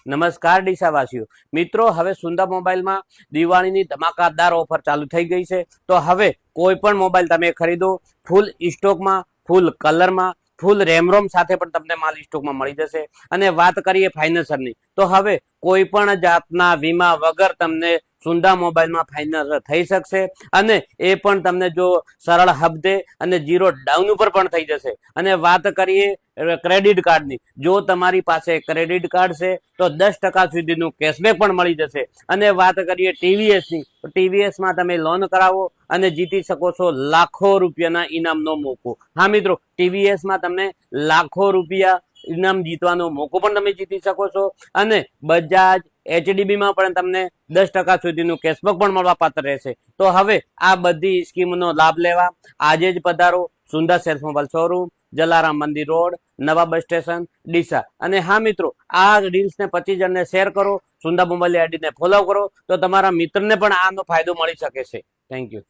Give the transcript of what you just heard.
નમસ્કાર ડીસાવાસીઓ મિત્રો, હવે સુંદર મોબાઈલમાં દિવાળીની ધમાકાદાર ઓફર ચાલુ થઈ ગઈ છે। તો હવે કોઈ પણ મોબાઈલ તમે ખરીદો, ફૂલ સ્ટોકમાં, ફૂલ કલરમાં, ફૂલ રેમરોમ સાથે પણ તમને માલ સ્ટોકમાં મળી જશે। અને વાત કરીએ ફાઇનાન્સરની, તો હવે કોઈ પણ જાતના વીમા વગર તમને સુંદા મોબાઈલમાં ફાઇનાન્સ થઈ શકશે। અને એ પણ તમને જો સરળ હપ્તે અને 0 ડાઉન ઉપર પણ થઈ જશે। અને વાત કરીએ ક્રેડિટ કાર્ડની, જો તમારી પાસે ક્રેડિટ કાર્ડ છે તો 10% સુધીનું કેશબેક પણ મળી જશે। અને વાત કરીએ ટીવીએસની, તો ટીવીએસમાં તમે લોન કરાવો અને જીતી શકો છો લાખો રૂપિયાના ઇનામનો મોકો। હા મિત્રો, ટીવીએસમાં તમને લાખો રૂપિયા ઇનામ જીતવાનો મોકો પણ તમે જીતી શકો છો। અને બજાજ એચડીબીમાં પણ તમને 10% સુધીનું કેશબેક પણ મળવા પાત્ર રહેશે। તો હવે આ બધી સ્કીમનો લાભ લેવા આજે જ પધારો સુંદર સેલ્સ મોબાઈલ શોરૂમ, જલારામ મંદિર રોડ, નવા બસ સ્ટેશન, ડીસા। અને હા મિત્રો, આ રીલ્સને 25 જણને શેર કરો, સુંદર મોબાઈલ આઈડીને ફોલો કરો, તો તમારા મિત્રને પણ આનો ફાયદો મળી શકે છે। Thank you.